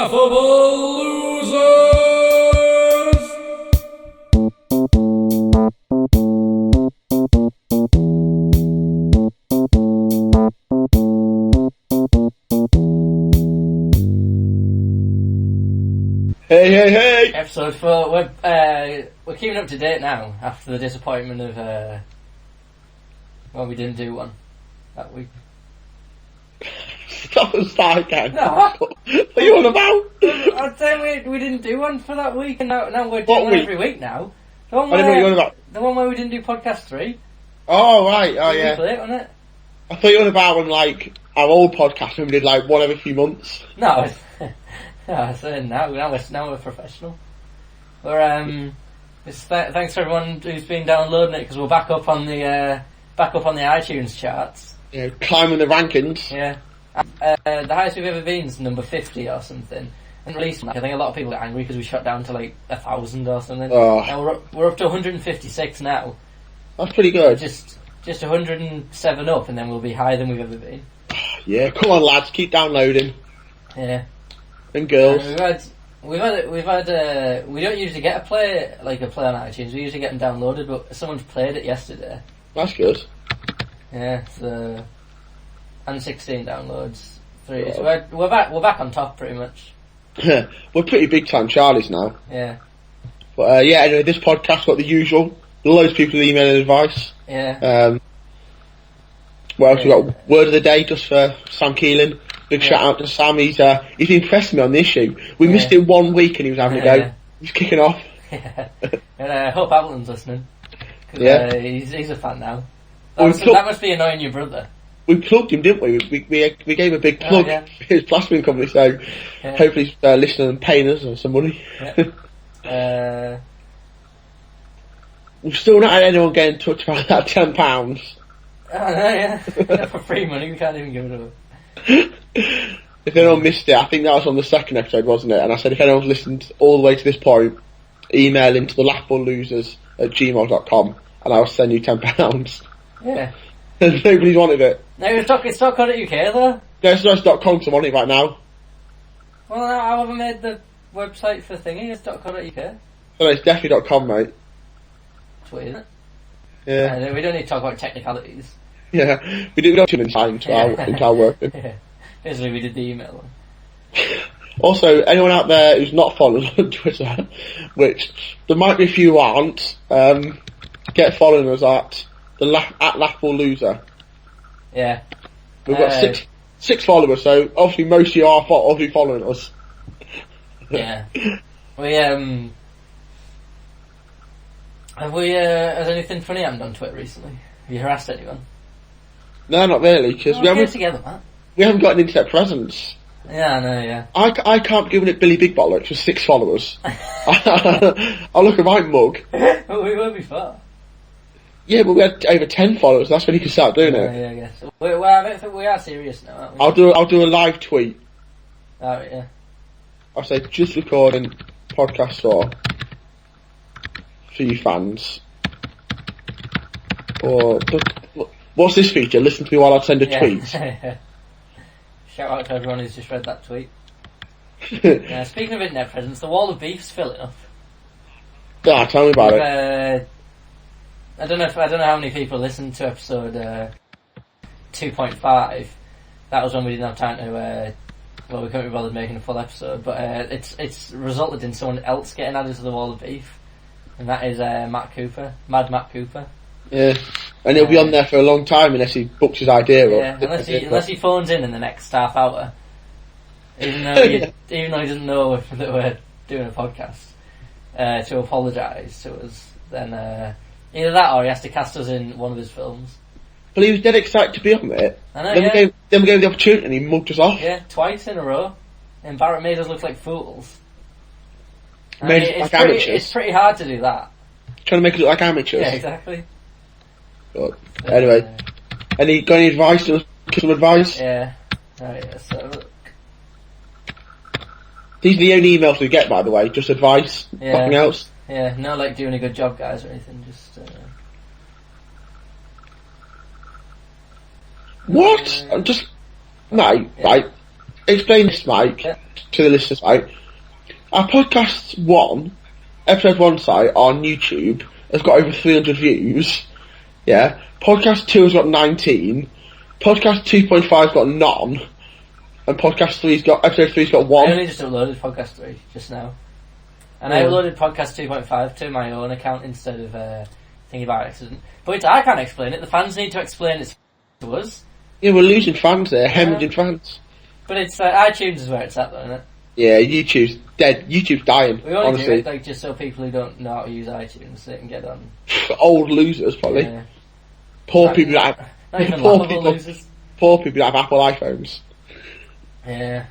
Laughable Losers! Hey, hey, hey! Episode 4. We're keeping up to date now after the disappointment of well, we didn't do one that week. Stop and start again. No. What are you on about? I'd say we didn't do one for that week, and now we're What doing one week? every week now. The one I don't know what you're on about. The one where we didn't do podcast 3. Oh, right, oh, A yeah. week late, wasn't it? I thought you were on about when, like, our old podcast when we did, like, one every few months. No, I'm saying now we're professional. We're thanks to everyone who's been downloading it, because we're back up on the iTunes charts. You know, climbing the rankings. Yeah. The highest we've ever been is number 50 or something. And released, I think a lot of people got angry because we shot down to like 1,000 or something. Oh. Now we're up to 156 now. That's pretty good. Just 107 up, and then we'll be higher than we've ever been. Yeah, come on, lads, keep downloading. Yeah. And girls. We've had. We don't usually get a play on iTunes. We usually get them downloaded, but someone's played it yesterday. That's good. Yeah. So. And 16 downloads. 3. Oh. So we're back on top pretty much. We're pretty big time Charlies now. Yeah. But, yeah, anyway, this podcast got the usual. Loads of people emailing advice. Yeah. What else we got? Word of the day just for Sam Keelan. Big shout out to Sam. He's impressed me on the issue. We missed him 1 week and he was having a go. Yeah. He's kicking off. Yeah. And I hope Appleton's listening. Yeah. He's a fan now. Well, That must be annoying your brother. We plugged him, didn't we? We gave a big plug. Oh, yeah. His plastering company, so Yeah. hopefully he's listening and paying us some money. Yeah. We've still not had anyone get in touch about that £10. I know, yeah. For free money, we can't even give it up. If anyone missed it, I think that was on the second episode, wasn't it? And I said if anyone's listened all the way to this point, email into the laughablelosers@gmail.com and I'll send you £10. Yeah. Nobody's wanted it. No, it's not UK though. No, it's .com, so I'm on it right now. Well, I haven't made the website for thingy. It's .co.uk. So it's definitely .com, mate. It's weird, isn't it? Yeah. We don't need to talk about technicalities. Yeah. We don't too many times into our work. Yeah. Basically, we did the email one. Also, anyone out there who's not following us on Twitter, which there might be a few who aren't, get following us at Laughable Loser. Yeah. We've got six followers, so obviously most of you are obviously following us. Yeah. Has anything funny happened on Twitter recently? Have you harassed anyone? No, not really, because we Get together, Matt. haven't got an internet presence. Yeah, I know, yeah. I can't give it Billy Big Bollocks with 6 followers. I'll look at my mug. But we were before. Yeah, but we had over 10 followers, that's when you can start doing it. Yeah, I guess. Well, I don't think we are serious now, aren't we? I'll do a live tweet. Oh, yeah. I'll say, just recording podcast for you fans. Or, what's this feature? Listen to me while I send a tweet. Shout out to everyone who's just read that tweet. Speaking of internet presence, the wall of beef's filling up. Yeah, tell me about it. I don't know how many people listened to episode 2.5. That was when we didn't have time to. We couldn't be bothered making a full episode, but it's resulted in someone else getting added to the wall of beef, and that is Mad Matt Cooper. Yeah, and he'll be on there for a long time unless he books his idea up. Yeah, unless he phones in the next half hour, even though he doesn't know that we're doing a podcast, to apologise to us. Then either that or he has to cast us in one of his films. But he was dead excited to be on it. I know. Then we gave him the opportunity and he mugged us off. Yeah, twice in a row, and Barrett made us look like fools. Amateurs. It's pretty hard to do that. Trying to make us look like amateurs. Yeah, exactly. But anyway, got any advice? Some advice? Yeah. Oh yeah. So look. These are the only emails we get, by the way. Just advice. Yeah. Nothing else. Yeah. No, like doing a good job, guys, or anything. Just. What? I'm just. No, Yeah. right. explain this, Mike, to the listeners, right? Our podcast 1, episode 1 site on YouTube has got over 300 views. Yeah. Podcast 2 has got 19. Podcast 2.5 has got none. And podcast 3's got, episode 3's got 1. I only just uploaded podcast 3 just now. And I uploaded podcast 2.5 to my own account instead of thingy by accident. But I can't explain it. The fans need to explain it to us. Yeah, we're losing fans there, hemorrhaging fans. But it's iTunes is where it's at, though, isn't it? Yeah, YouTube's dead. YouTube's dying. We only honestly. do it just so people who don't know how to use iTunes they can get on. Old losers, probably. Yeah. Poor people that have Not even laughable losers. poor people that have Apple iPhones. Yeah.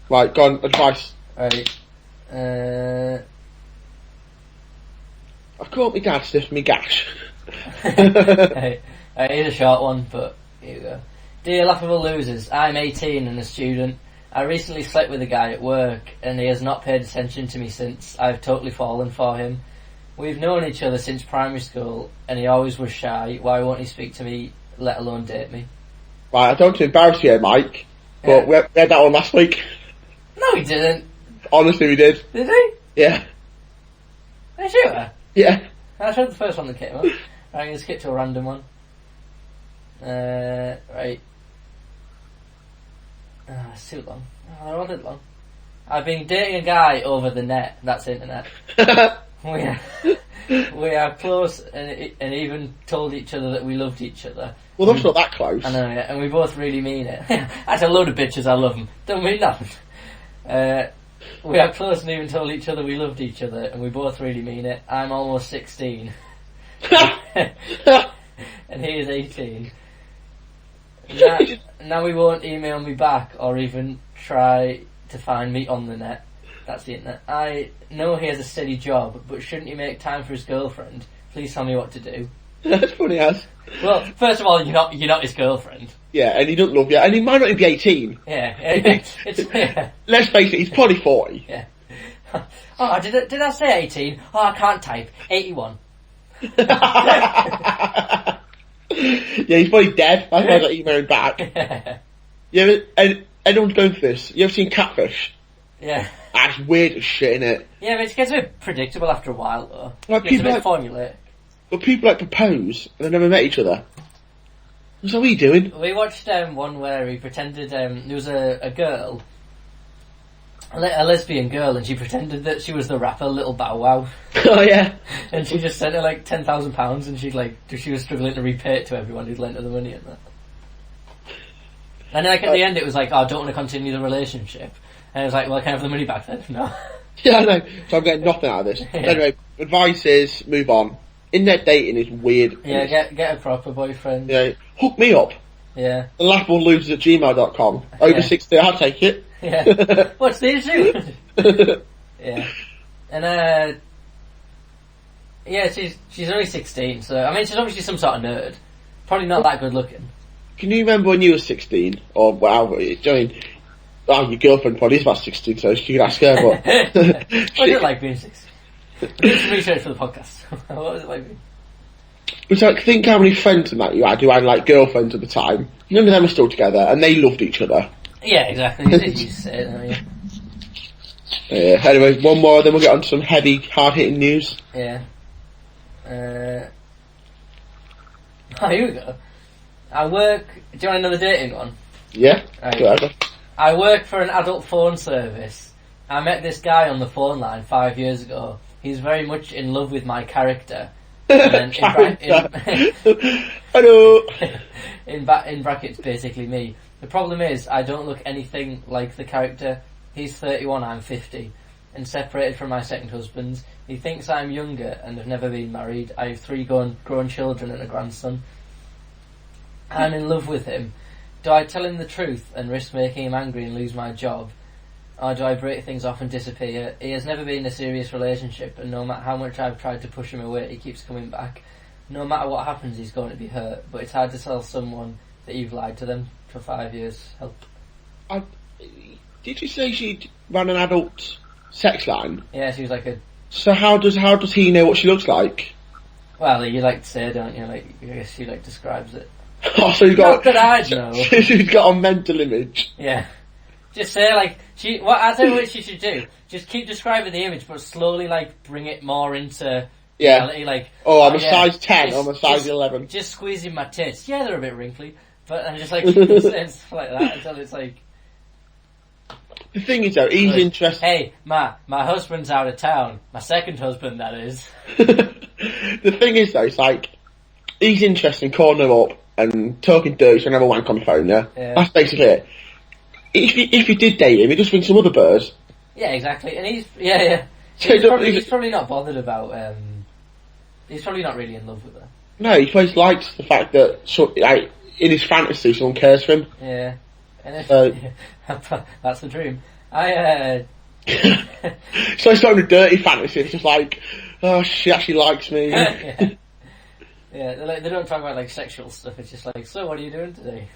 Right, go on, advice. Right. I've caught my dad sniffing me gash. Hey, here's a short one, but here we go. Dear laughable losers, I'm 18 and a student. I recently slept with a guy at work, and he has not paid attention to me since. I've totally fallen for him. We've known each other since primary school, and he always was shy. Why won't he speak to me, let alone date me? Right, I don't want to embarrass you, Mike, but we had that one last week. No, he didn't. Honestly, we did. Did he? Yeah. Are you sure? Yeah. I showed the first one that came up. Right, I'm going to skip to a random one. Right. Oh, it's too long. Oh, I don't want it long. I've been dating a guy over the net. That's internet. We are close and even told each other that we loved each other. Well, that's not that close. I know, yeah, and we both really mean it. That's a load of bitches, I love them. Don't mean nothing. We are close and even told each other we loved each other, and we both really mean it. I'm almost 16. And he is 18. Now he won't email me back or even try to find me on the net. That's the internet. I know he has a steady job, but shouldn't he make time for his girlfriend? Please tell me what to do. That's funny as. Well, first of all, you're not his girlfriend. Yeah, and he doesn't love you, and he might not even be 18. Yeah, yeah. Let's face it, he's probably 40. Yeah. Oh, did I say 18? Oh, I can't type. 81. Yeah, he's probably dead. That's why I got emailing back. Yeah, and everyone's going for this. You ever seen Catfish? Yeah. That's weird as shit, innit? Yeah, but it gets a bit predictable after a while, though. Like, It's a people bit formulaic. But people like propose and they've never met each other. So what are you doing? We watched one where he pretended there was a girl, a lesbian girl, and she pretended that she was the rapper Little Bow Wow. Oh yeah. And she just sent her like £10,000, and she was struggling to repay it to everyone who'd lent her the money and that. And like at the end, it was like, "Oh, I don't want to continue the relationship." And it was like, "Well, can I have the money back then?" No. Yeah, I know. So I'm getting nothing out of this. Yeah. Anyway, advice is move on. Internet dating is weird. Yeah, get a proper boyfriend. Yeah, hook me up. Yeah. laughable@gmail.com. Over 60, I'll take it. Yeah. What's the issue? Yeah. And yeah, she's only 16, so I mean she's obviously some sort of nerd. Probably not that good looking. Can you remember when you were 16? Or whatever, I mean, your girlfriend probably is about 16, so you can ask her, but... I don't like being 16. Did some research for the podcast. What was it like being? But like, think how many friends and that you had who had like girlfriends at the time. None of them are still together, and they loved each other. Yeah, exactly. You used to say it, yeah. Anyway, one more, then we'll get on to some heavy, hard-hitting news. Yeah. Here we go. I work... Do you want another dating one? Yeah? Right. Whatever. I work for an adult phone service. I met this guy on the phone line 5 years ago. He's very much in love with my character. And then Hello! in brackets, basically me. The problem is, I don't look anything like the character. He's 31, I'm 50. And separated from my second husband. He thinks I'm younger and have never been married. I have 3 grown children and a grandson. I'm in love with him. Do I tell him the truth and risk making him angry and lose my job? Or do I break things off and disappear? He has never been in a serious relationship, and no matter how much I've tried to push him away, he keeps coming back. No matter what happens, he's going to be hurt, but it's hard to tell someone that you've lied to them for 5 years. Help. Did you say she ran an adult sex line? Yeah, she was like a... So how does he know what she looks like? Well, you like to say, don't you? Like, I guess she, describes it. Oh, so you've Not got... that I'd know. So you've got a mental image. Yeah. Just say, like, I tell you what she should do. Just keep describing the image, but slowly, like, bring it more into Yeah. reality. Like, Oh, I'm a yeah, size 10, I'm a size 11. Just squeezing my tits. Yeah, they're a bit wrinkly. But I'm just, like, keep saying stuff like that until it's, like... The thing is, though, he's interested... Hey, my husband's out of town. My second husband, that is. The thing is, though, it's like... He's interested in calling her up and talking dirty so I never wank on the phone, yeah? That's basically it. If you did date him, he'd just bring some other birds. Yeah, exactly. And he's probably not bothered about, he's probably not really in love with her. No, he probably likes the fact that, like, in his fantasy, someone cares for him. Yeah. And if, that's the dream. So it's not a dirty fantasy, it's just like, oh, she actually likes me. Yeah. Yeah, they don't talk about, like, sexual stuff, it's just like, so what are you doing today?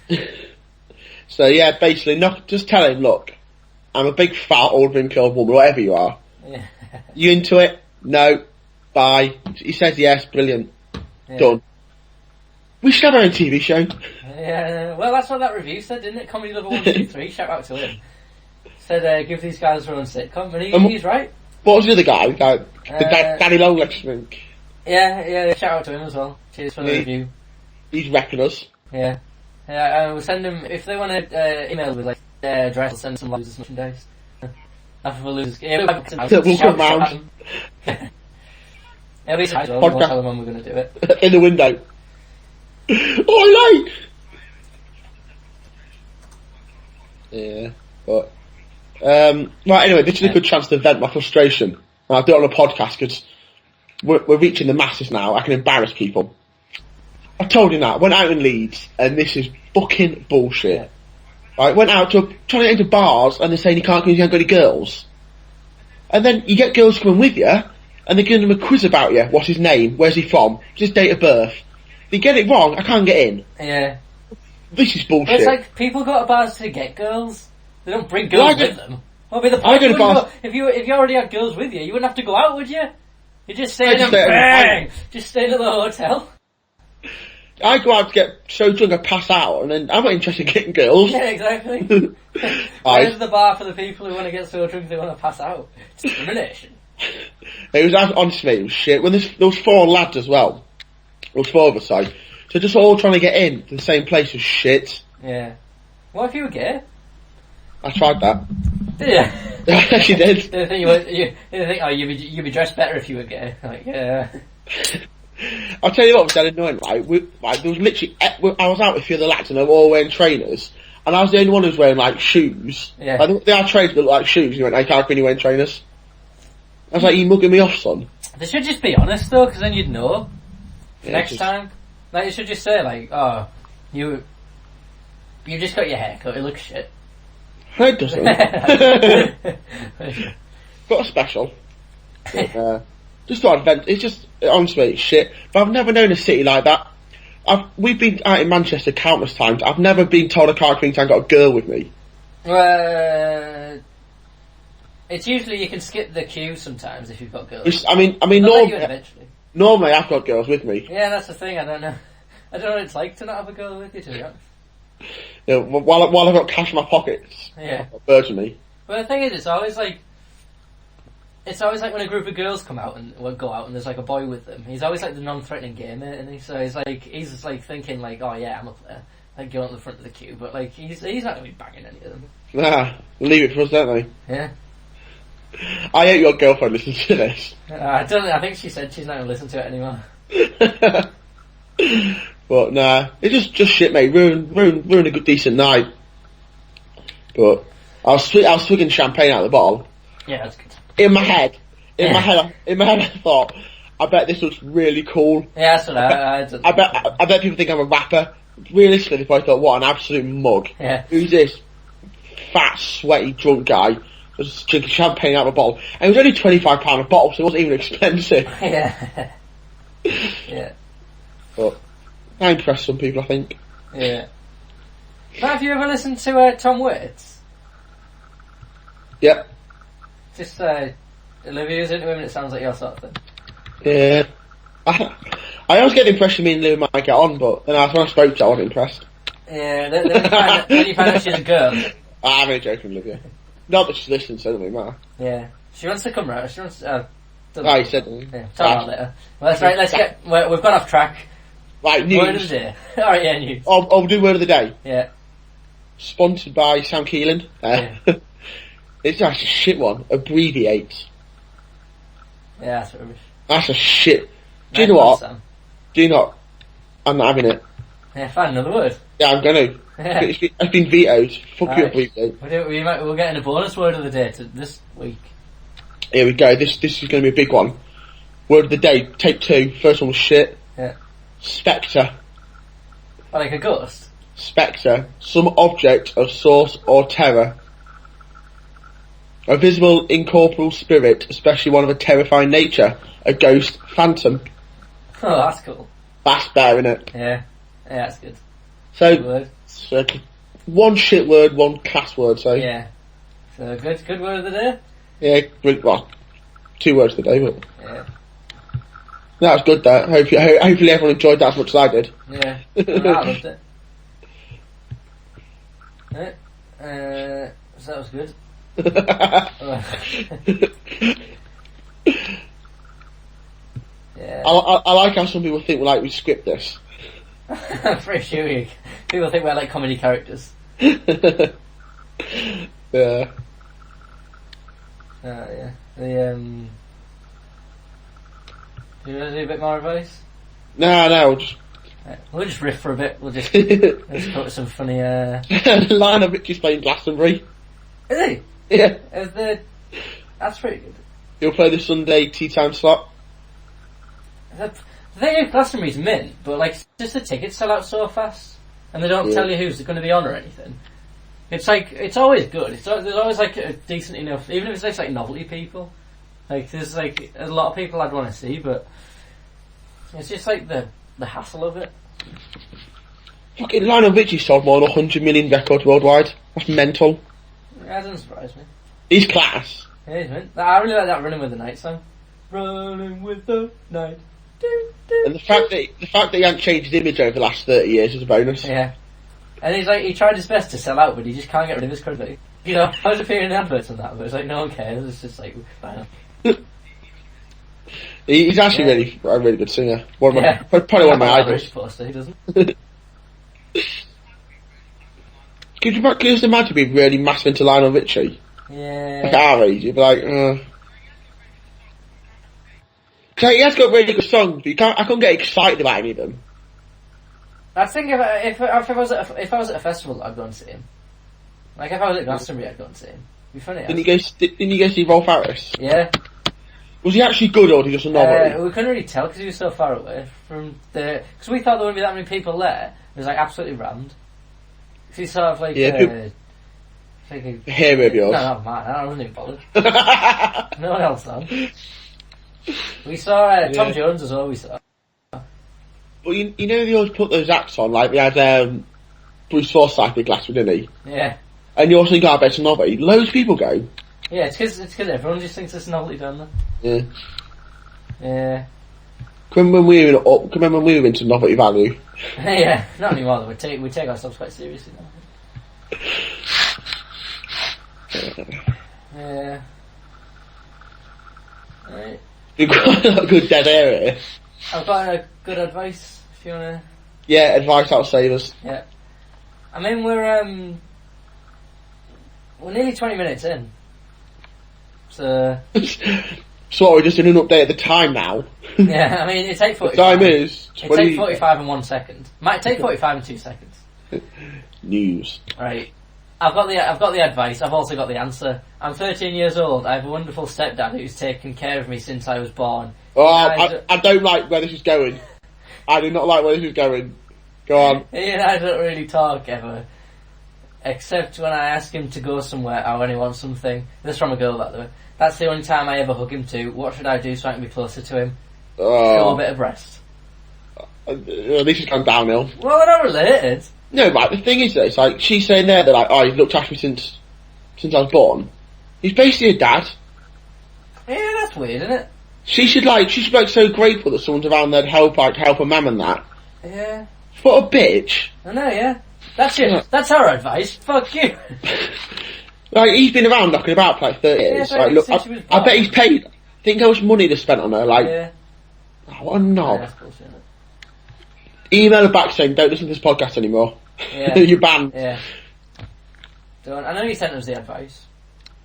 So yeah, basically, just tell him, look, I'm a big fat old wrinkled woman, whatever you are. Yeah. You into it? No. Bye. He says yes, brilliant. Yeah. Done. We should have our own TV show. Yeah, well, that's what that review said, didn't it? Comedy Lover 123, shout out to him. Said, give these guys their own sitcom, and he's right. What was the other guy? The guy, Danny Lowless, I think. Yeah, shout out to him as well. Cheers for the review. He's wrecking us. Yeah. Yeah, we'll send them, if they want to email with, like, their address, we'll send some losers merchandise. After the losers, we'll come round. It'll be surprised, we'll tell them when we're going to do it. In the window. Oh, late! Yeah, but... right, anyway, this is a good chance to vent my frustration. And I'll do it on a podcast, because we're reaching the masses now. I can embarrass people. I told him that. Went out in Leeds, and this is fucking bullshit. Yeah. Right, went out trying to get into bars, and they're saying you can't go any girls. And then you get girls coming with you, and they're giving them a quiz about you. What's his name? Where's he from? What's his date of birth? If you get it wrong, I can't get in. Yeah. This is bullshit. But it's like, people go to bars to get girls. They don't bring girls with them. What would be the point? If you already had girls with you, you wouldn't have to go out, would you? You just stay in bang! Just stay in the hotel. I go out to get so drunk I pass out, and then I'm not interested in getting girls. Yeah, exactly. Where's the bar for the people who want to get so drunk they want to pass out? It's discrimination. It was, honestly, it was shit. When there was 4 lads as well. There was 4 of us, so just all trying to get in to the same place was shit. Yeah. What if you were gay? I tried that. Did you? I actually did. Did you think, oh, you'd be dressed better if you were gay? Like, yeah. I'll tell you what was dead annoying, right? There was literally, I was out with a few of the lads and they were all wearing trainers, and I was the only one who was wearing, like, shoes. Yeah. Like, they are trainers that look like shoes, and he went, I can't really wearing trainers. I was like, you mugging me off, son? They should just be honest, though, because then you'd know. Next time. Like, you should just say, like, oh, you just got your hair cut, it looks shit. It doesn't. Got a special. But, just thought I'd vent. It's just, honestly, it's shit. But I've never known a city like that. We've been out in Manchester countless times. I've never been told I can't drink and got a girl with me. It's usually you can skip the queue sometimes if you've got girls. Normally I've got girls with me. Yeah, that's the thing. I don't know what it's like to not have a girl with you, to be honest. Yeah, while I've got cash in my pockets. Yeah. I've got birds with me. But the thing is, it's always like when a group of girls come out and go out and there's like a boy with them. He's always like the non-threatening gay mate, and so he's just like thinking like, oh yeah, I'm a player. Like going to the front of the queue, but like he's not gonna be banging any of them. Nah, leave it for us, don't they? Yeah. I hope your girlfriend listens to this. I think she said she's not gonna listen to it anymore. But nah, it's just shit, mate. Ruin a good decent night. But I was swigging champagne out of the bottle. Yeah, that's good. In my head, I thought, I bet this looks really cool. Yeah, that's what I bet people think I'm a rapper. Realistically, if I thought, what an absolute mug. Yeah. Who's this fat, sweaty, drunk guy just drinking champagne out of a bottle? And it was only £25 a bottle, so it wasn't even expensive. Yeah. Yeah. But I impressed some people, I think. Yeah. But have you ever listened to Tom Waits? Yep. Just Olivia's into him and it sounds like your sort of thing. Yeah. I always get the impression me and Lou might get on, but then when I spoke to her, I wasn't impressed. Yeah, then when you find out she's a girl. I'm only joking, Olivia. Not that she's listening, so it doesn't matter. Yeah. She wants to come round. She wants to... Oh, you said... Yeah, talk about later. Well, that's right, let's get... We've gone off track. Right, news. Word of the day. Alright, yeah, news. I'll do word of the day. Yeah. Sponsored by Sam Keelan. Yeah. It's actually a shit one. Abbreviates. Yeah, that's rubbish. That's a shit... Do you Nice know one, what? Sam. Do you not? I'm not having it. Yeah, find another word. Yeah, I'm gonna. Yeah. It's been vetoed. Fuck you, Right. abbreviate. We're getting a bonus word of the day this week. Here we go. This is going to be a big one. Word of the day. Take 2. First one was shit. Yeah. Spectre. Oh, like a ghost? Spectre. Some object of source or terror. A visible, incorporeal spirit, especially one of a terrifying nature. A ghost, phantom. Oh, that's cool. That's better, innit? Yeah. Yeah, that's good. Good So, word. one shit word, one class word, so. Yeah. So, good word of the day? Yeah, well, 2 words today, but. Yeah. That was good, that. Hopefully everyone enjoyed that as much as I did. Yeah. Well, I loved it. Yeah. So that was good. Yeah. I like how some people think we script this. I'm pretty sure people think we're like comedy characters. Yeah. Yeah. Do you want to do a bit more advice? No, just Right. We'll just riff for a bit. Let's put some funny. Lionel Richie's playing Glastonbury. Is he? Yeah. That's pretty good. He'll play the Sunday tea time slot. The thing is, Glastonbury's mint, but like, just the tickets sell out so fast, and they don't tell you who's going to be on or anything. It's like, it's always good. There's always like a decent enough, even if it's like novelty people. Like, there's like a lot of people I'd want to see, but it's just like the hassle of it. Fucking Lionel Richie sold more than 100 million records worldwide. That's mental. That doesn't surprise me. He's class. Yeah, he's mint. I really like that Running with the Night song. Running with the Night. And the fact that he hasn't changed his image over the last 30 years is a bonus. Yeah. And he's like, he tried his best to sell out, but he just can't get rid of his credibility. You know, I was appearing in adverts on that, but it's like, no one cares. It's just like, fine. He's actually a really good singer. Probably one of my idols. Poster, he doesn't. Could you just imagine being really massive into Lionel Richie? Yeah. Like at our age, you'd be like, Cause he has got really good songs, but I couldn't get excited about any of them. I think if I was at a festival, I'd go and see him. Like if I was at Glastonbury, I'd go and see him. It'd be funny. Didn't you go see Rolf Harris? Yeah. Was he actually good or was he just a novelty? We couldn't really tell because he was so far away from the. Because we thought there wouldn't be that many people there. It was like absolutely rammed. Because he's sort of like. Like a hero of yours. No, not mine. I wasn't even bothered. No one else done. We saw Tom Jones as well. We saw. Well, you know they always put those acts on. Like we had Bruce Forsyth at Glastonbury, didn't he? Yeah. And you also got Better Novelty. Loads of people go. Yeah, it's because everyone just thinks it's novelty, don't they? Yeah. Yeah. Remember when we were into novelty value? Yeah, not anymore though. We take ourselves quite seriously now. Yeah. Right. You've got a good dead air here. I've got a good advice if you wanna. Yeah, advice out savers. Yeah. I mean we're nearly 20 minutes in. So. So we're just in an update at the time now. Yeah, I mean it takes 45. The time is 20... It takes 45 in 1 second. Might take 45 in 2 seconds. News. Right. I've got the advice. I've also got the answer. I'm 13 years old. I have a wonderful stepdad who's taken care of me since I was born. Oh, I don't like where this is going. I do not like where this is going. Go on. He and I don't really talk ever. Except when I ask him to go somewhere or when he wants something. This is from a girl, by the way. That's the only time I ever hug him too. What should I do so I can be closer to him? Feel a bit of breast. This has gone downhill. Well, they're not related. No, but the thing is though, it's like, she's saying there that like, oh, he's looked after me since I was born. He's basically a dad. Yeah, that's weird, isn't it? She should be so grateful that someone's around there to help her mum and that. Yeah. What a bitch. I know, yeah. That's it. That's our advice. Fuck you. Like, he's been around knocking about for like 30 years. Yeah, Like, look, since she was I bet born. he's paid. Think how much money they spent on her. Like, Yeah. oh, what a knob. That's bullshit, isn't Email her back saying, don't listen to this podcast anymore. Yeah. You're banned. it? Yeah. Don't. I know you sent us the advice.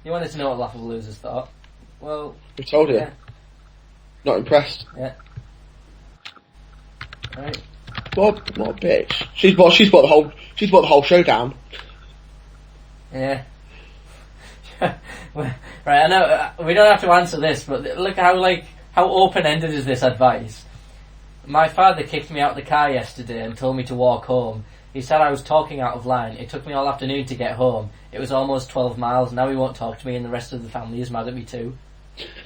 You wanted to know what Laughable Losers thought. Well, I told you. yeah. Not impressed. Yeah. Right. What a bitch. She's brought the whole show down. Yeah. Right, I know, we don't have to answer this, but look how open-ended is this advice. My father kicked me out the car yesterday and told me to walk home. He said I was talking out of line. It took me all afternoon to get home. It was almost 12 miles. Now he won't talk to me and the rest of the family is mad at me too.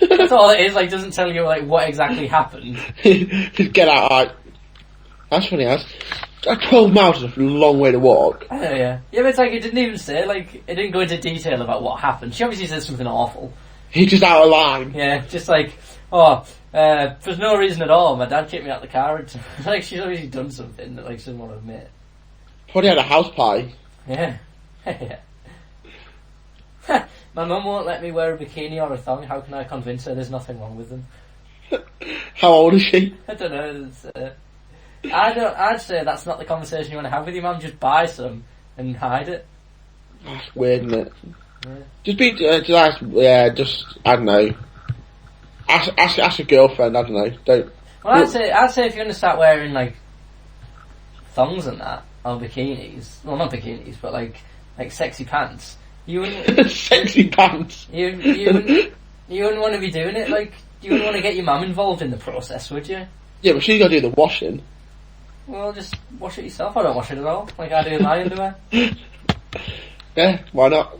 That's all it is, doesn't tell you, what exactly happened. Just get out, like. That's funny, as. 12 miles is a long way to walk. I know, yeah. Yeah, but it didn't even say, it didn't go into detail about what happened. She obviously said something awful. He's just out of line. Yeah, just for no reason at all, my dad kicked me out the car. And, she's obviously done something that, she doesn't want to admit. Probably had a house pie. Yeah. Yeah. My mum won't let me wear a bikini or a thong. How can I convince her there's nothing wrong with them? How old is she? I don't know. I'd say that's not the conversation you want to have with your mum. Just buy some and hide it. That's weird, isn't it? Yeah. I don't know. Ask a girlfriend, I don't know. Don't. Well, I'd say if you're going to start wearing, thongs and that, or bikinis, well, not bikinis, but, like sexy pants, you wouldn't... Sexy pants? You wouldn't want to be doing it, you wouldn't want to get your mum involved in the process, would you? Yeah, but she's got to do the washing. Well, just wash it yourself. I don't wash it at all, like I do with my underwear. Yeah, why not?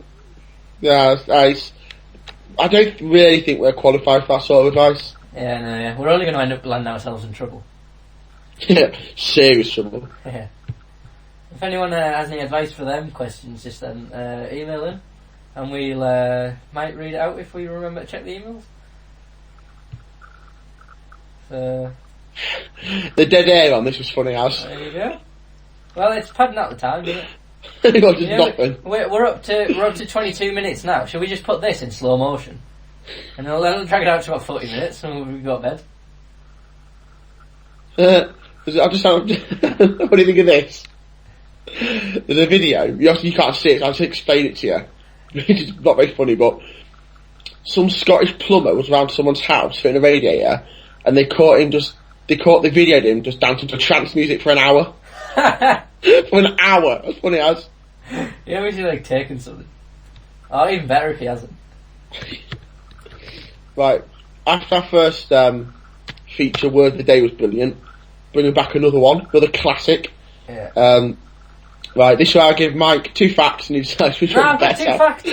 Yeah, I don't really think we're qualified for that sort of advice. Yeah, no, yeah. We're only going to end up landing ourselves in trouble. Yeah, serious trouble. Yeah. If anyone has any advice for them, questions, just then email in, and we'll might read it out if we remember to check the emails. So the dead air on this was funny as. there you go. Well, it's padding out the time, isn't it? Just Yeah, nothing. we're up to 22 minutes now. Shall we just put this in slow motion, and then it'll drag it out to about 40 minutes, and we'll go to bed. I just what do you think of this? There's a video. You can't see it. So I'll just explain it to you. It's not very funny, but some Scottish plumber was around someone's house fitting a radiator, and they videoed him just dancing to trance music for an hour. For an hour. That's funny as. Yeah, we should taken something. Oh, even better if he hasn't. Right. After our first feature, Word of the Day was brilliant. Bringing back another one, another classic. Yeah. Right, this is where I give Mike 2 facts and he decides which one's I've got better. 2 facts.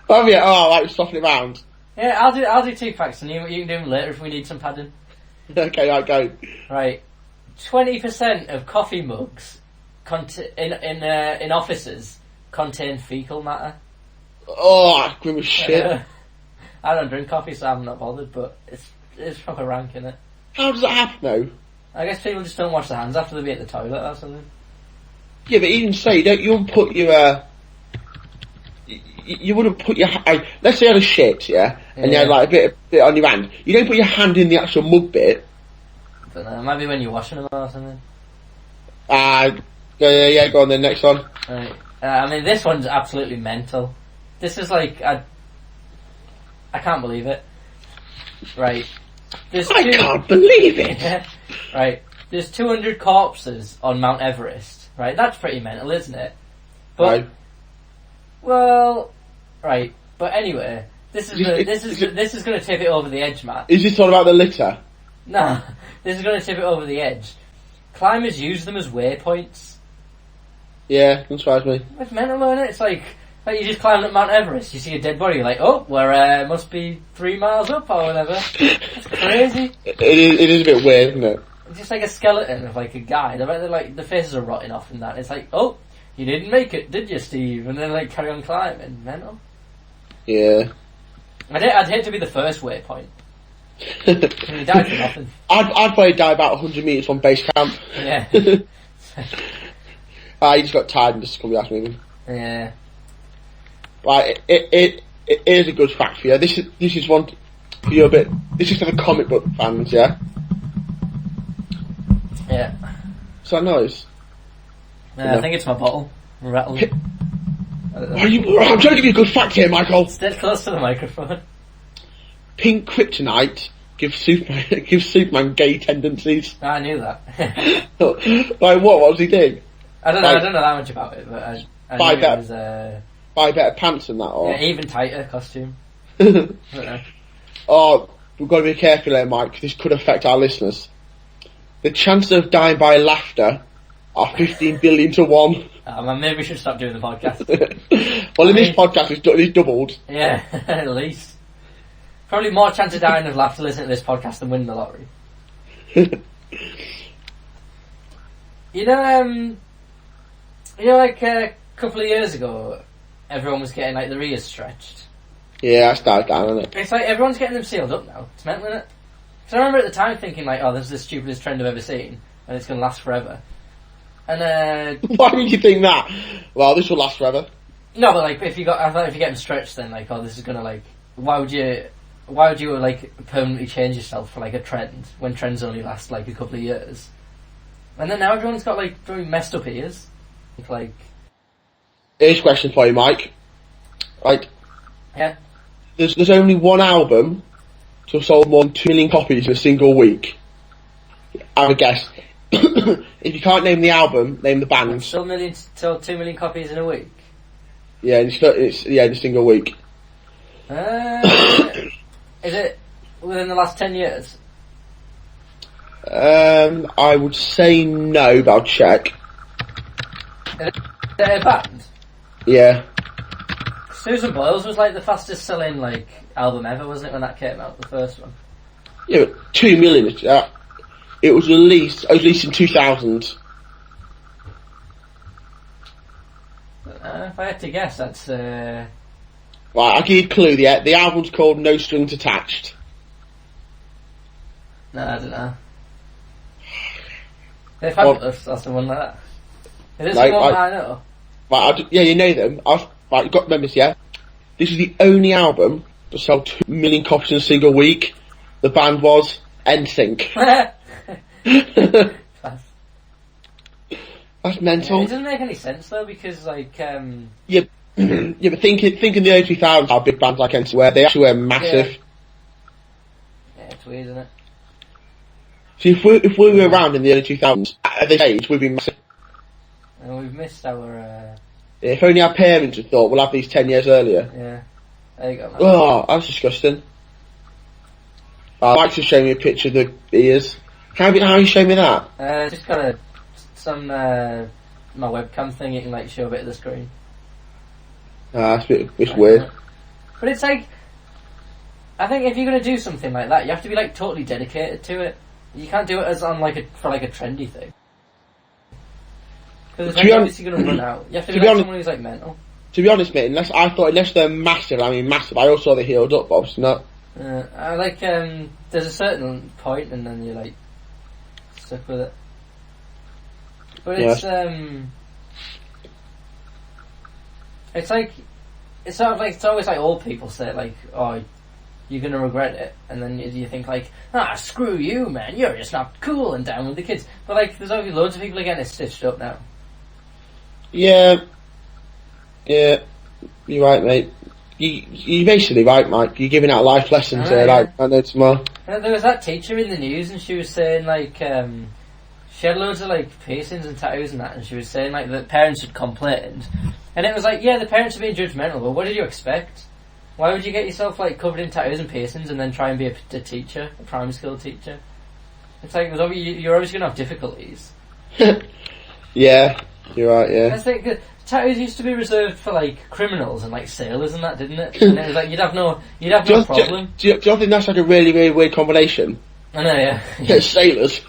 Oh yeah, right, we're swapping it round. Yeah, I'll do 2 facts, and you can do them later if we need some padding. Okay, right, go. Right, 20% of coffee mugs in offices contain fecal matter. Oh, grim as shit. I don't drink coffee, so I'm not bothered, but it's proper rank, innit? How does that happen though? I guess people just don't wash their hands after they be at the toilet or something. Yeah, but even say you wouldn't put your you wouldn't put your let's say you had a shit, yeah, and you had a bit on your hand. You don't put your hand in the actual mug bit. I don't know, maybe when you're washing them or something. Yeah, go on then, next one. Right. I mean, this one's absolutely mental. This is I can't believe it. Right. I can't believe it! Right. There's 200 corpses on Mount Everest. Right, that's pretty mental, isn't it? But, right. Well, right. But anyway, this is going to tip it over the edge, Matt. Is this all about the litter? Nah, this is going to tip it over the edge. Climbers use them as waypoints. Yeah, don't surprise me. It's mental, isn't it? It's like you just climb up Mount Everest, you see a dead body, you're like, oh, we're must be 3 miles up or whatever. That's crazy. It is a bit weird, isn't it? It's just like a skeleton of a guy. I bet they're the faces are rotting off and that. It's like, oh, you didn't make it, did you, Steve? And then carry on climbing. Mental. Yeah. I'd hate to be the first waypoint. He died for nothing. I'd probably die about 100 metres from base camp. Yeah. He just got tired and just come back moving. Yeah. Right, it is a good fact for you. This is one for you a bit. This is for the comic book fans, yeah. Yeah. So nice. I think it's my bottle. Rattled. I'm trying to give you a good fact here, Michael. It's dead close to the microphone. Pink kryptonite gives Superman gay tendencies. I knew that. Like what? What was he doing? I don't know that much about it, but I buy knew better, it was buy better pants than that, or even tighter costume. I don't know. Oh, we've got to be careful here, Mike. This could affect our listeners. The chances of dying by laughter are 15 billion to 1. Man, maybe we should stop doing the podcast. Well, in this podcast, it's doubled. Yeah, at least. Probably more chance of dying of laughter listening to this podcast than winning the lottery. Like a couple of years ago, everyone was getting like their ears stretched. Yeah, I started down on it. It's like everyone's getting them sealed up now. It's mental, isn't it? Because I remember at the time thinking like, oh, this is the stupidest trend I've ever seen, and it's going to last forever. And why would you think that? Well, this will last forever. No, but like if you get them stretched, then like, oh, this is going to like, why would you like permanently change yourself for like a trend when trends only last like a couple of years? And then now everyone's got like very messed up ears. Like, here's a question for you, Mike. Right. Yeah. There's only one album to have sold more than 2 million copies in a single week. I would guess. If you can't name the album, name the band. Sold 2 million copies in a week. Yeah, it's in a single week. Is it within the last 10 years? I would say no, but I'll check. Is it a band? Yeah. Susan Boyle's was like the fastest selling like album ever, wasn't it, when that came out, the first one? Yeah, but 2 million. It was released in 2000. If I had to guess, that's. Right, I'll give you a clue. The album's called No Strings Attached. No, I don't know. They're fabulous, or someone like that. Is it someone I know? Right, yeah, you know them. Right, you've got to remember this, yeah? This is the only album to sell 2 million copies in a single week. The band was NSYNC. That's mental. Yeah, it doesn't make any sense though, because like yeah, but think in the early 2000s how big bands like NSYNC were. They actually were massive. Yeah, it's weird, isn't it? See, if we were around in the early 2000s at this age, we'd be massive. And we've missed our. If only our parents had thought we'll have these 10 years earlier. Yeah, there you go, man. Oh, that's disgusting. Mike's just showing me a picture of the ears. How are you showing me that? Just got some my webcam thing. You can like show a bit of the screen. It's weird. But it's like, I think if you're gonna do something like that, you have to be like totally dedicated to it. You can't do it as on like a trendy thing. Because it's like obviously gonna run out. You have to be like someone who's like mental. To be honest, mate, unless they're massive, I mean massive. I also thought they healed up, but obviously not. I like there's a certain point and then you're like stuck with it. But it's like it's sort of like, it's always like old people say like, oh, you're gonna regret it, and then you think like, screw you, man, you're just not cool and down with the kids. But like, there's obviously loads of people getting it stitched up now. Yeah, you're right, mate. You're basically right, Mike. You're giving out life lessons here, like, I know tomorrow. And there was that teacher in the news, and she was saying, like, she had loads of, like, piercings and tattoos and that, and she was saying, like, that parents had complained. And it was like, yeah, the parents are being judgmental, but what did you expect? Why would you get yourself, like, covered in tattoos and piercings and then try and be a teacher, a primary school teacher? It's like, you're obviously going to have difficulties. Yeah, you're right, yeah. I think tattoos used to be reserved for like criminals and like sailors and that, didn't it? And it was like you'd have no problem. Do you think that's like a really, really weird combination? I know, yeah. Yeah, sailors.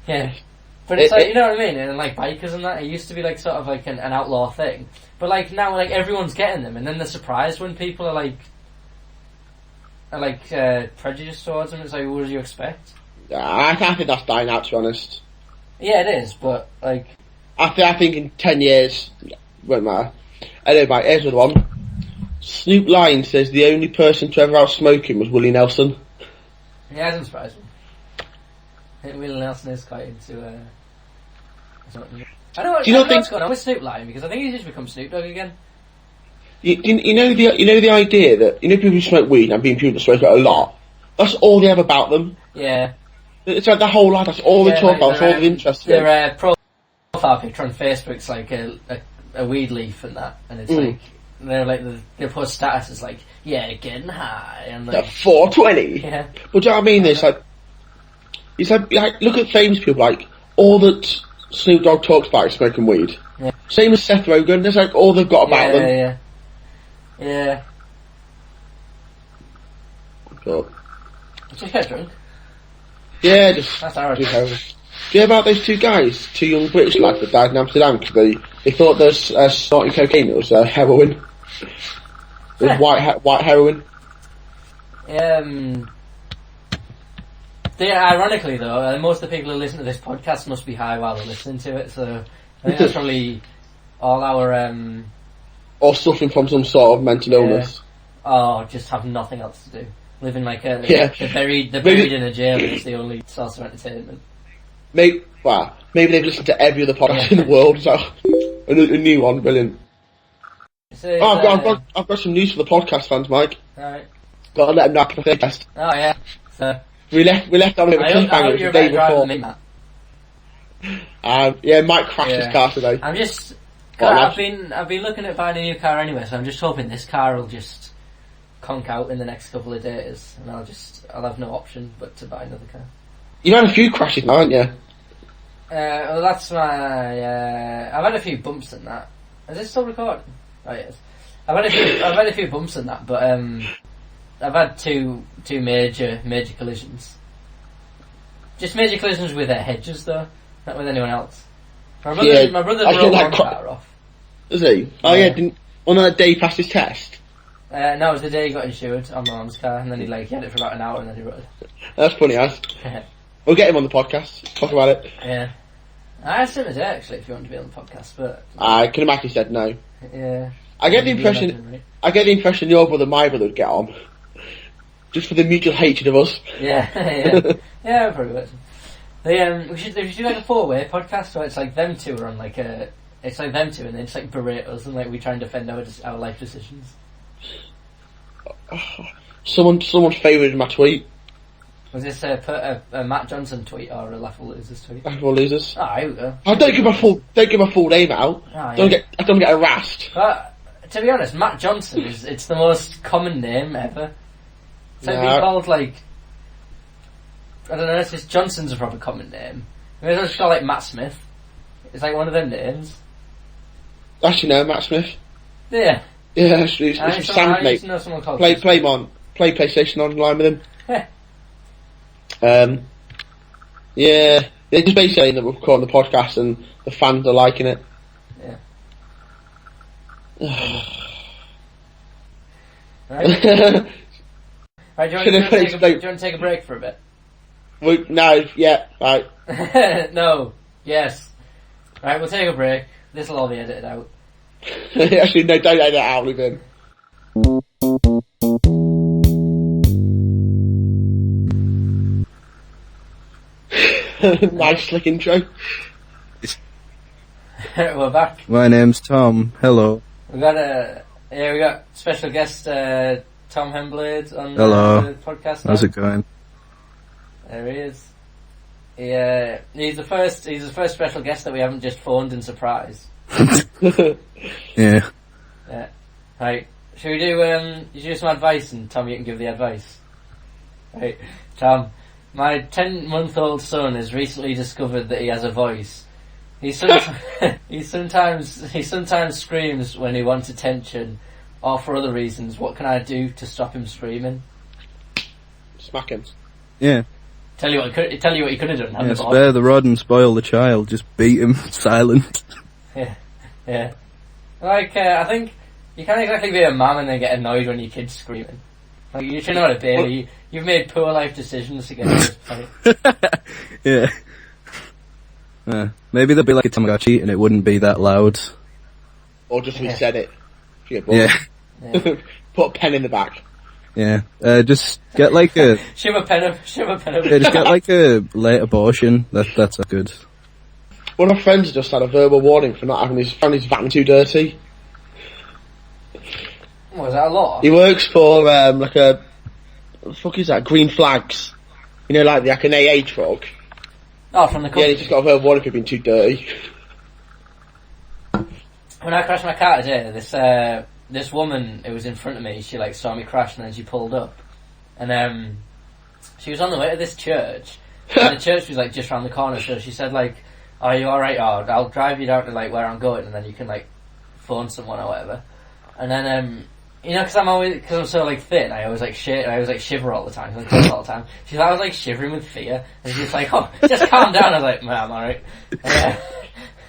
Yeah, but it's like, you know what I mean? And like bikers and that, it used to be like sort of like an outlaw thing. But like now, like everyone's getting them, and then they're surprised when people are like prejudice towards him. It's like, what did you expect? I think that's dying out, to be honest. Yeah, it is, but like, I think in 10 years, won't matter. Anyway, mate, here's another one. Snoop Lion says the only person to ever outsmoke him was Willie Nelson. yeah, it doesn't surprise me. I think Willie Nelson is quite into. I don't know what's going on with Snoop Lion, because I think he's just become Snoop Dogg again. You know the idea that people who smoke weed and being people that smoke it a lot. That's all they have about them. Yeah. It's like their whole life. That's all they talk about. That's all they're interested in. Their profile picture on Facebook's like a weed leaf and that, and it's like they're like they post statuses like, yeah, getting high and like 420. Yeah. But do you know what I mean? It's like look at famous people, like all that Snoop Dogg talks about is smoking weed. Yeah. Same as Seth Rogen. That's like all they've got about them. Yeah. But, Just get drunk. yeah, just. That's our do heroin. Do you hear about those two guys, two young British lads that died in Amsterdam because they thought those snorting cocaine, it was heroin. It was white heroin. Ironically though, most of the people who listen to this podcast must be high while they're listening to it, so I think that's probably all our or suffering from some sort of mental illness. Or just have nothing else to do. Living like they're buried in a jail, and it's the only source of entertainment. Maybe they've listened to every other podcast in the world, so a new one, brilliant. So, I've got some news for the podcast fans, Mike. Alright. Gotta let them know after the podcast. Oh yeah. So we left on a bit of a cliffhanger the day before. Mike crashed his car today. I'm just. I've been looking at buying a new car anyway, so I'm just hoping this car will just conk out in the next couple of days, and I'll have no option but to buy another car. You've had a few crashes now, haven't you? Well, that's my. I've had a few bumps in that. Is it still recording? Oh yes. I've had a few bumps in that, but I've had two major collisions. Just major collisions with hedges though, not with anyone else. My brother drove one car off. Is he? Oh yeah, didn't on that day he passed his test? No, it was the day he got insured on my mum's car, and then he had it for about an hour, and then he rode. That's funny, as. We'll get him on the podcast. Talk about it. Yeah, I asked him today actually if you want to be on the podcast, but I can imagine he said no. Yeah. I get the impression your brother, my brother, would get on, just for the mutual hatred of us. Yeah, yeah, probably would. We should do like a 4-way podcast where it's like them two are on it's like them two and they just like berate us and like we try and defend our life decisions. Someone favoured my tweet. Was this a Matt Johnson tweet or a Laughable Losers tweet? Laughable Losers. Ah, here we go. I don't give my full name out. Oh, Don't get harassed. But to be honest, Matt Johnson it's the most common name ever. It's like being called like, I don't know, it's just Johnson's a proper common name. Maybe I'll just call like Matt Smith. It's like one of them names. Actually no, Matt Smith. Yeah. Yeah, it's Sam, mate. Play PlayStation online with him. Yeah, they're just basically saying that we're recording the podcast and the fans are liking it. Yeah. Right. Right, do you want to take a break for a bit? No, yeah, right. No, yes. Right, we'll take a break. This will all be edited out. Actually, no, don't edit it out, leave it in. Nice slick intro. We're back. My name's Tom. Hello. We got special guest Tom Hemblade on the podcast. How's it going? There he is. He's the first special guest that we haven't just phoned and surprised. Yeah. Yeah. Right. Should we do some advice and Tom, you can give the advice. Right. Tom, my 10-month-old son has recently discovered that he has a voice. He sometimes screams when he wants attention or for other reasons. What can I do to stop him screaming? Smack him. Yeah. Tell you what he could have done. Yeah, spare the rod and spoil the child. Just beat him silent. Yeah. Like, I think you can't exactly be a mum and then get annoyed when your kid's screaming. Like, you should know what it be. You've made poor life decisions to get to this point. Yeah. Maybe there'll be like a Tamagotchi and it wouldn't be that loud. Or just Yeah. reset it. If you get Yeah. bored. Yeah. Put a pen in the back. Yeah. Just get like a... Shiv a pen over. Yeah, just get like a late abortion. That's good. One of my friends just had a verbal warning for not having his van too dirty. Was that a lot? He works for, like a... What the fuck is that? Green Flags. You know, like an AA truck. Oh, from the Yeah, company. he just got a verbal warning for being too dirty. When I crashed my car today, this woman who was in front of me, she like saw me crash and then she pulled up, and she was on the way to this church, and the church was like just round the corner. So she said like, "Are you all right? Oh, I'll drive you down to like where I'm going, and then you can like phone someone or whatever." And then you know, because I'm so like thin, I always like shiver all the time. I cold all the time. She's like, I was like shivering with fear, and she's like, "Oh, just calm down." I was like, "Man, I'm alright."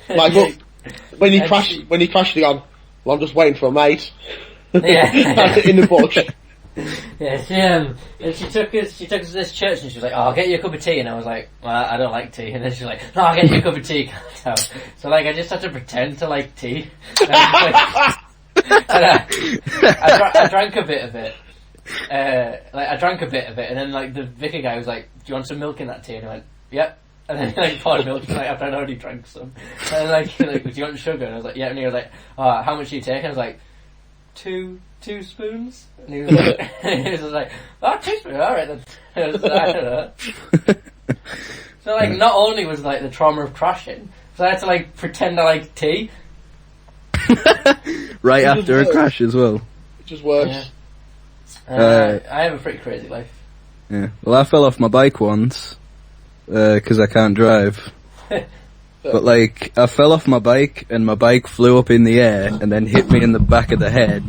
Like, look, when you And crash, she- you gone, well, I'm just waiting for a mate. Yeah. In the bush. Yeah, and she took us to this church and she was like, "Oh, I'll get you a cup of tea," and I was like, "Well, I don't like tea," and then she's like, "No, I'll get you a cup of tea." So like, I just had to pretend to like tea. And I drank a bit of it. I drank a bit of it, and then like the vicar guy was like, "Do you want some milk in that tea?" And I went, "Yep." And then he like poured milk like after I'd already drank some. And like, "Do you want sugar?" And I was like, "Yeah." And he was like, "Oh, how much do you take?" And I was like, two spoons?" And he was like, he was like, "Oh, 2 spoons, alright then." I was like, I don't know. So like, not only was like the trauma of crashing, so I had to like pretend I liked tea. Right after a crash as well. Which is worse. Yeah. I have a pretty crazy life. Yeah. Well, I fell off my bike once because I can't drive. But like, I fell off my bike and my bike flew up in the air and then hit me in the back of the head.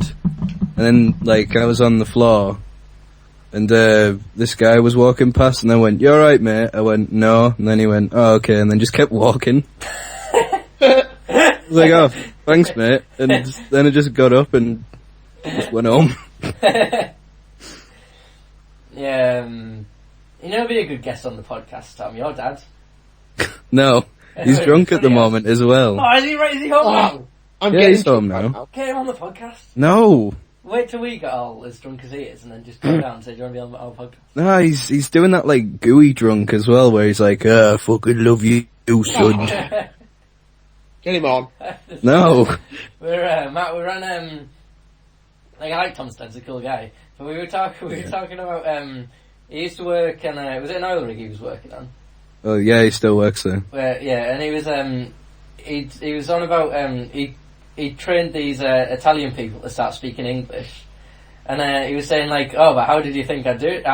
And then like I was on the floor and this guy was walking past and I went, "You alright, mate?" I went, "No." And then he went, "Oh, okay," and then just kept walking. I was like, "Oh, thanks, mate." And then I just got up and just went home. Yeah, you know, be a good guest on the podcast, Tom. Your dad. No, he's drunk at the moment as well. Oh, is he right? Is he home now? I'm Yeah, getting he's home drunk now. right Get him on the podcast. No, Wait till we get all as drunk as he is, and then just go down and say, "Do you want to be on our podcast?" no, he's doing that like gooey drunk as well, where he's like, "I fucking love you, son." Get him on. No, We're Matt. We're on like, I like Tom Stead's a cool guy, but we were talking about he used to work and was it an oil rig he was working on? oh yeah, he still works there. Where yeah, and he was on about he trained these Italian people to start speaking English, and he was saying like, "Oh, but how did you think I do it?"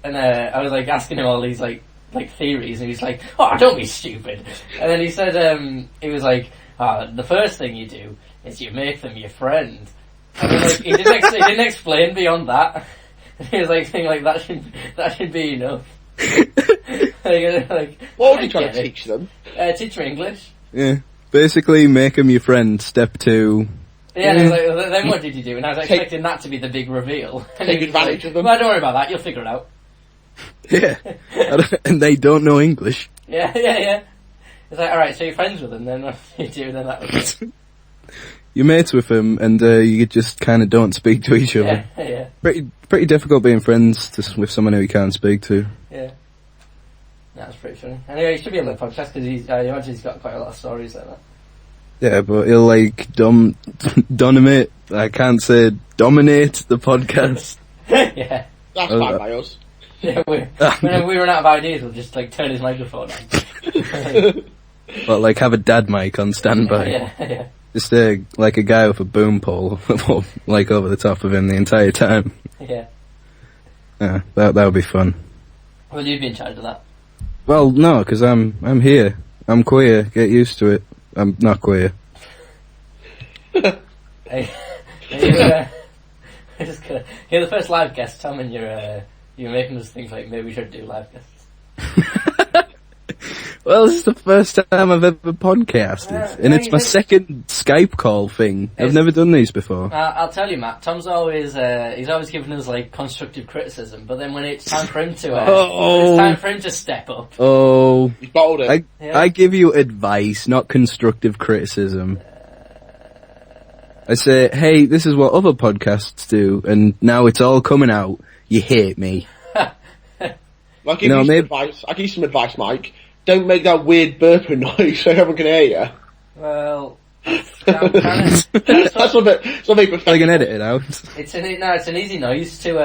And I was like asking him all these like theories, and he's like, "Oh, don't be stupid." And then he said he was like, "Oh, the first thing you do is you make them your friend." And he didn't explain beyond that. He was like saying like that should be enough. like, What were you trying to teach them? Teach me English. Yeah, basically make him your friend. Step 2. Yeah, and he was like, then what did you do? And I was expecting that to be the big reveal. And Take he was advantage like, of them. Well, don't worry about that. You'll figure it out. Yeah, and they don't know English. Yeah. It's like, all right, so you're friends with them. Then what do you do? Then that was it. You're mates with him, and you just kind of don't speak to each other. Yeah. Pretty difficult being friends with someone who you can't speak to. That's pretty funny. Anyway, he should be on the podcast because I imagine he's got quite a lot of stories like that. Yeah, but he'll like dominate. I can't say dominate the podcast. Yeah. That's Oh, fine by us. Yeah, whenever we run out of ideas, we'll just like turn his microphone on. But like have a dad mic on standby. Yeah. Just like a guy with a boom pole, like over the top of him the entire time. Yeah. Yeah, that would be fun. Well, you'd be in charge of that. Well, no, because I'm here. I'm queer. Get used to it. I'm not queer. Hey, you're the first live guest, Tom, and you're making us think like maybe we should do live guests. Well, this is the first time I've ever podcasted, and it's my second Skype call thing. I've never done these before. I'll tell you, Matt. Tom's always he's always giving us like constructive criticism, but then when it's time for him to it's time for him to step up. Oh, You bottled it. I give you advice, not constructive criticism. I say, hey, this is what other podcasts do, and now it's all coming out. You hate me. I'll give you some advice. I'll give you some advice, Mike. Don't make that weird burping noise so everyone can hear you. Well, That's a bit I can edit it out. it's an easy noise to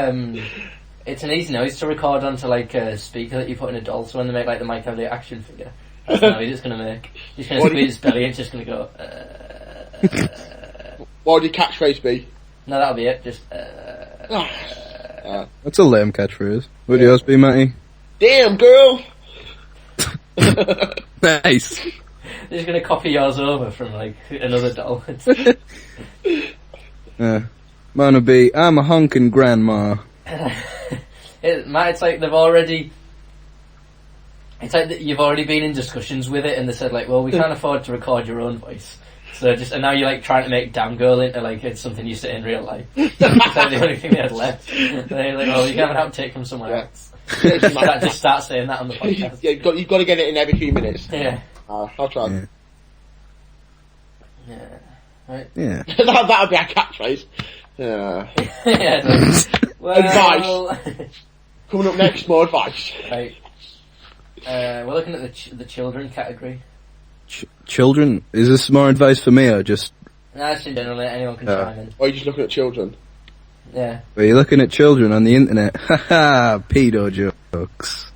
record onto like a speaker that you put in a doll. So when they make like the Mike Cavalier action figure, that's the noise it's gonna make. He's gonna squeeze his belly. It's just gonna go. What would your catchphrase be? No, that'll be it. Just. That's a lame catchphrase. Would yours be, Matty? Damn, girl! Nice. They're just gonna copy yours over from like another doll. Mine would be, I'm a honkin' grandma. It's like they've already. It's like that you've already been in discussions with it, and they said like, "Well, we can't afford to record your own voice." So and now you're like trying to make Damn Girl into like it's something you say in real life. It's like the only thing they had left. And they're like, "Oh, you can have an outtake from somewhere else." Just start saying that on the podcast. Yeah, you've got to get it in every few minutes. Yeah. I'll try. Yeah. Right. Yeah. That would be our catchphrase. Yeah. Well, Advice. Coming up next, more advice. Right. We're looking at the children category. Children? Is this more advice for me or just... No, just in general, anyone can chime in. Or are you just looking at children? Yeah. Are you looking at children on the internet? Haha, pedo jokes.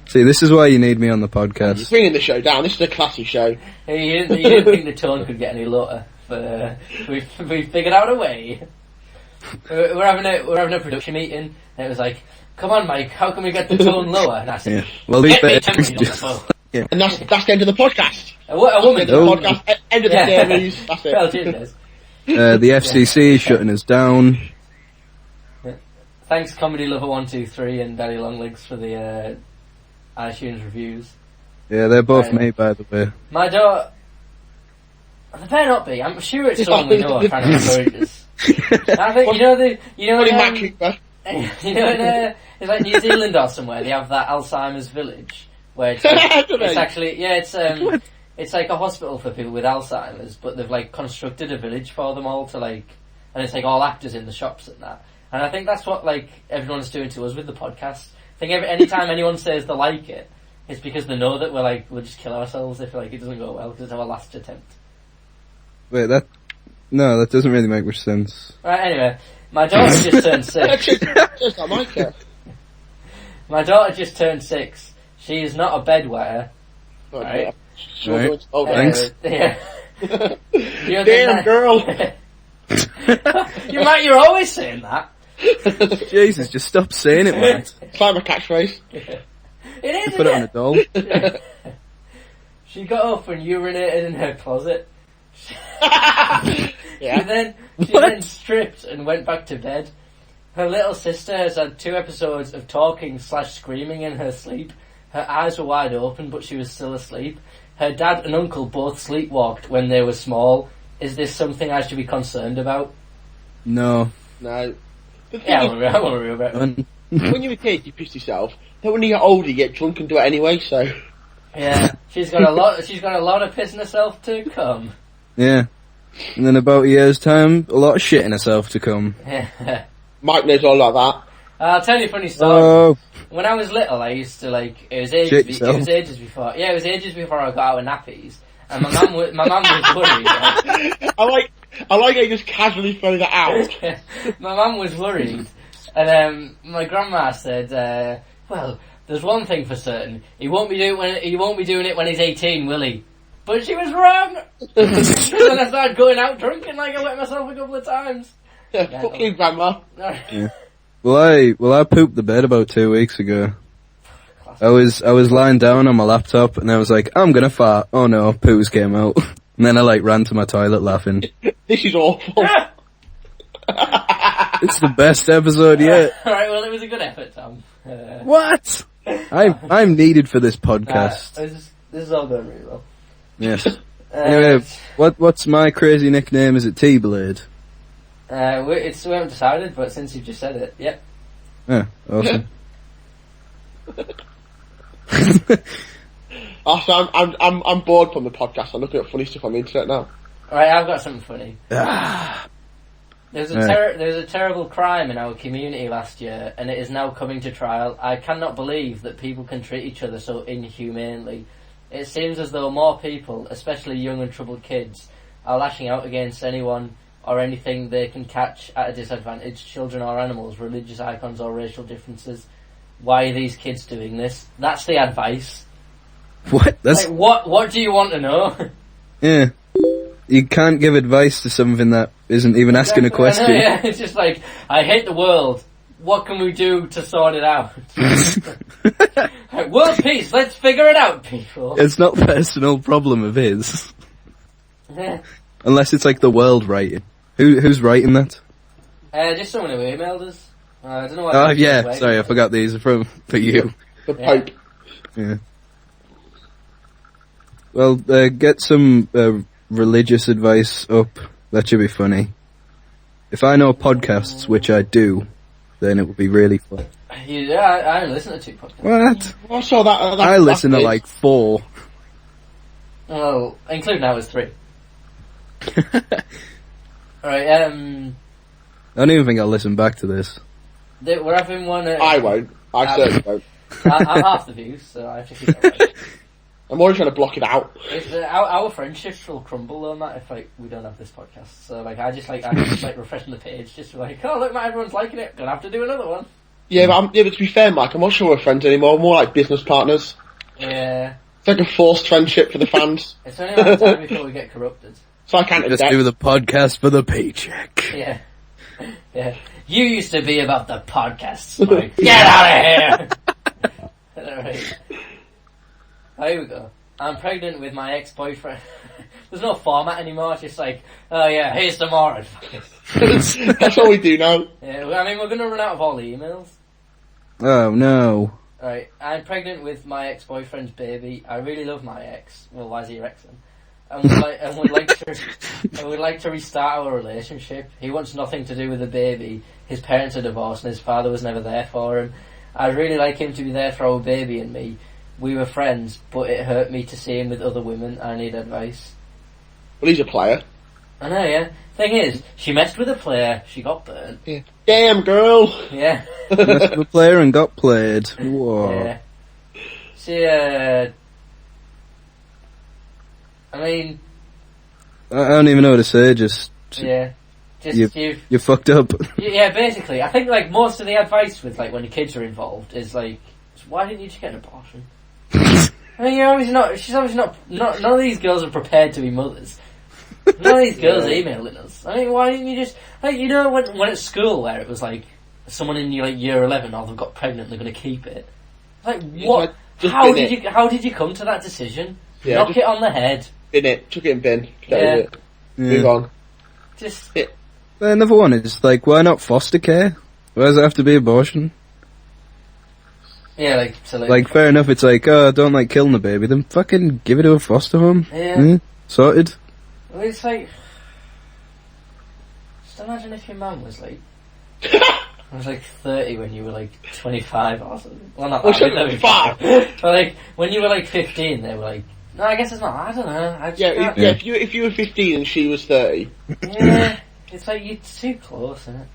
See, this is why you need me on the You're podcast. bringing the show down. This is a classy show. Hey, you didn't think the tone could get any lower, but we figured out a way. We're having a production meeting, and it was like, "Come on, Mike, how can we get the tone lower?" And I said, Yeah. Well, "Get me these 10 minutes on the phone." Yeah. And that's the end of the podcast. A woman. End of the podcast. End of the series. That's it. Well, cheers. The FCC is shutting us down. Thanks, Comedy Lover 123 and Daddy Longlegs for the iTunes reviews. Yeah, they're both me, by the way. My daughter. They better not be. I'm sure it's someone we know are trying to encourage us. I think Matt Cooper. it's like New Zealand or somewhere. They have that Alzheimer's village where it's actually it's like a hospital for people with Alzheimer's, but they've like constructed a village for them all to like, and it's like all actors in the shops and that. And I think that's what like everyone's doing to us with the podcast. I think anytime anyone says they like it, it's because they know that we'll just kill ourselves if like it doesn't go well because it's our last attempt. Wait, that doesn't really make much sense. Right, anyway, my daughter just turned 6. Just like Micah. My daughter just turned 6. She is not a bedwetter. Right? Sure. Oh, thanks. Yeah. Damn, girl. You're always saying that. Jesus, just stop saying it, man. It's like my catchphrase. It is, Put it on a doll. She got up and urinated in her closet. Yeah. She then stripped and went back to bed. Her little sister has had 2 episodes of talking/screaming in her sleep. Her eyes were wide open, but she was still asleep. Her dad and uncle both sleepwalked when they were small. Is this something I should be concerned about? No. No. Yeah, I want to read about it. When you're a kid, you piss yourself. Then when you get older, you get drunk and do it anyway. So. Yeah, she's got a lot of pissing herself to come. Yeah. And then about a year's time, a lot of shit in herself to come. Yeah. Mike knows all like that. I'll tell you a funny story. Oh. When I was little, I used to like it was ages before I got out of nappies, and my mum was worried. Right? I like how you just casually throw that out. My mum was worried, and my grandma said, "Well, there's one thing for certain: he won't be doing it when he's 18, will he?" But she was wrong. Then I started going out drunk and like I wet myself a couple of times. Fuck you, Grandma. Yeah. Well, I pooped the bed about 2 weeks ago. I was lying down on my laptop and I was like, I'm gonna fart. Oh no, poos came out. And then I like ran to my toilet laughing. This is awful. It's the best episode yet. Alright, well it was a good effort, Tom. What? I'm needed for this podcast. This is all going really well. Yes. Anyway, what's my crazy nickname? Is it T-Blade? We haven't decided, but since you've just said it, yep. Yeah, awesome. Also, I'm bored from the podcast. I'm looking at funny stuff on the internet now. Alright, I've got something funny. There was a terrible crime in our community last year, and it is now coming to trial. I cannot believe that people can treat each other so inhumanely. It seems as though more people, especially young and troubled kids, are lashing out against anyone or anything they can catch at a disadvantage, children or animals, religious icons or racial differences. Why are these kids doing this? That's the advice. What? That's what do you want to know? Yeah. You can't give advice to something that isn't even asking a question. I know, yeah. It's just like, I hate the world. What can we do to sort it out? Like, world peace, let's figure it out, people. It's not a personal problem of his. Yeah. Unless it's like the world writing. Who's writing that? Just someone who emailed us. I don't know what. Oh yeah, sorry, I forgot these are for you. The Pope. Yeah. Well, get some religious advice up. That should be funny. If I know podcasts, which I do, then it would be really fun. Yeah, I only listen to 2 podcasts. What? Also, that I listen to like 4. Well, including ours 3. Alright, I don't even think I'll listen back to this. we're having one at... I won't. I certainly won't. I'm half the views, so I have to keep it right. I'm always trying to block it out. Our friendships will crumble on that if we don't have this podcast. So I'm just refreshing the page just to oh look, everyone's liking it. Don't have to do another one. Yeah, but to be fair, Mike, I'm not sure we're friends anymore. More like business partners. Yeah. It's like a forced friendship for the fans. It's only a matter of time before we get corrupted. So I can't just do the podcast for the paycheck. Yeah. Yeah. You used to be about the podcasts, Mike. Get out of here! Alright. Here we go. I'm pregnant with my ex-boyfriend. There's no format anymore. It's just like, oh yeah, here's some more advice. That's all we do now. Yeah, I mean, we're going to run out of all the emails. Oh no. Right, I'm pregnant with my ex-boyfriend's baby. I really love my ex. Well, why is he your ex then? And we'd like to restart our relationship. He wants nothing to do with the baby. His parents are divorced and his father was never there for him. I'd really like him to be there for our baby and me. We were friends, but it hurt me to see him with other women. I need advice. Well, he's a player. I know, yeah. Thing is, she messed with a player. She got burnt. Yeah. Damn, girl. Yeah. Messed with a player and got played. Whoa. Yeah. She, I mean... I don't even know what to say, just... Yeah. Just, you fucked up. Yeah, basically. I think, like, most of the advice with, like, when your kids are involved is, like, why didn't you just get an abortion? I mean, she's obviously not, none of these girls are prepared to be mothers. None of these girls are emailing us. I mean, why didn't you just, like, you know, when at school where it was like, someone in like year 11, they've got pregnant, they're going to keep it. Like, what? How did you come to that decision? Yeah, Knock it on the head. Bin it. Chuck it in bin. Yeah. Move on. Just... Another one is, like, why not foster care? Why does it have to be abortion? Yeah, like, fair enough, it's like, oh, don't like killing the baby, then fucking give it to a foster home. Yeah. Sorted. Well, it's like... Just imagine if your mum was like... was like 30 when you were like 25 or something. Well, not that. 25? But like, when you were like 15, they were like... No, I guess it's not. I don't know. If you were 15 and she was 30. Yeah. It's like, you're too close, isn't it?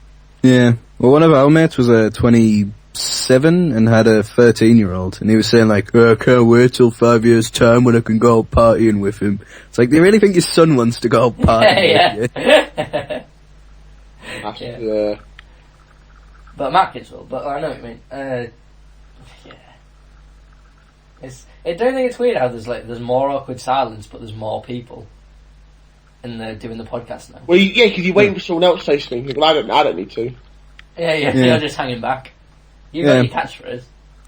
Yeah. Well, one of our mates was 27 and had a 13-year-old, and he was saying like, oh, I can't wait till 5 years' time when I can go out partying with him. It's like, do you really think your son wants to go out partying with you? Yeah. But my kids will, but I know what you mean. Yeah. I don't think it's weird how there's more awkward silence, but there's more people. And they're doing the podcast now. Well, yeah, because you're waiting for someone else to say something. Well, I don't need to. Yeah, you're just hanging back. You got your catchphrase.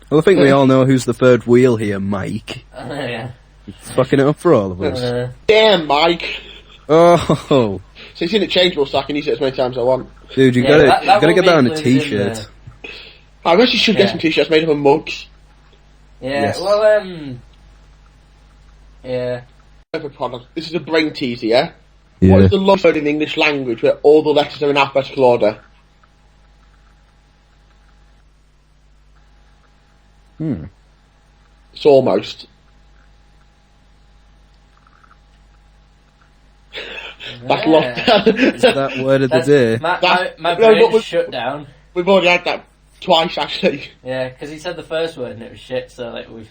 Well, I think we all know who's the third wheel here, Mike. Yeah. He's fucking it up for all of us. Damn, Mike. Oh. So it's interchangeable, so I can use it as many times as I want. Dude, you gotta get that on a t-shirt. I actually should get some t-shirts made up of mugs. Yeah, Yes. well, yeah. This is a brain teaser, yeah? Yeah. What is the longest word in the English language where all the letters are in alphabetical order? It's almost. That's lockdown. Is that word of the day? My No, brain's but shut down. We've already had that twice, actually. Yeah, because he said the first word and it was shit, so like we've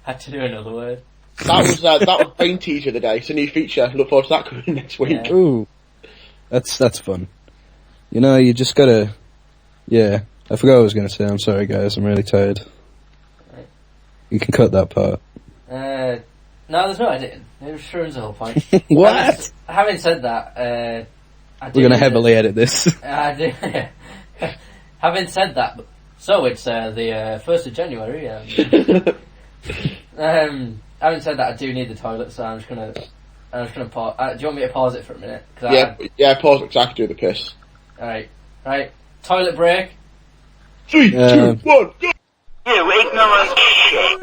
had to do another word. That was brain teaser of the day. It's a new feature. Look forward to that coming next week. Yeah. Ooh. That's fun. You know, you just gotta... Yeah, I forgot what I was gonna say. I'm sorry, guys. I'm really tired. Right. You can cut that part. No, there's no editing. It just ruins the whole point. What? Having said that, We're gonna heavily edit this. I do. Having said that, so it's the 1st of January. Having said that, I do need the toilet, so I'm just gonna pause. Do you want me to pause it for a minute? Yeah, pause it because I can do the piss. Alright. Toilet break. 3, 2, 1, go! You ignorant shit.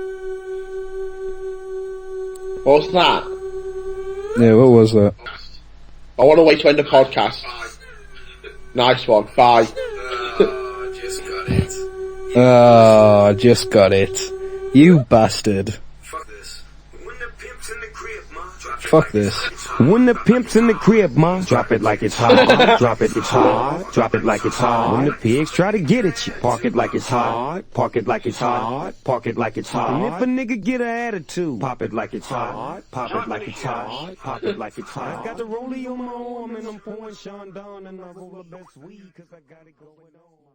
What's that? Yeah, what was that? I want to wait to end the podcast. Nice one. Bye. Just got it. Oh, just got it. You bastard. Fuck this. When the pimp's in the crib, ma, drop it Fuck like this. it's hot. When the pimp's in the crib, ma, drop it like it's hot. Drop it, it's hot. Drop it like it's hot. When the pigs try to get at you, park it like it's hot. Park it like it's hot. Park it like it's hot. And if a nigga get an attitude, pop it like it's hot. Pop it like it's hot. Pop it like it's hot. I got the rollie on my arm and I'm pouring Sean down and I roll the best weed 'cause I got it going on.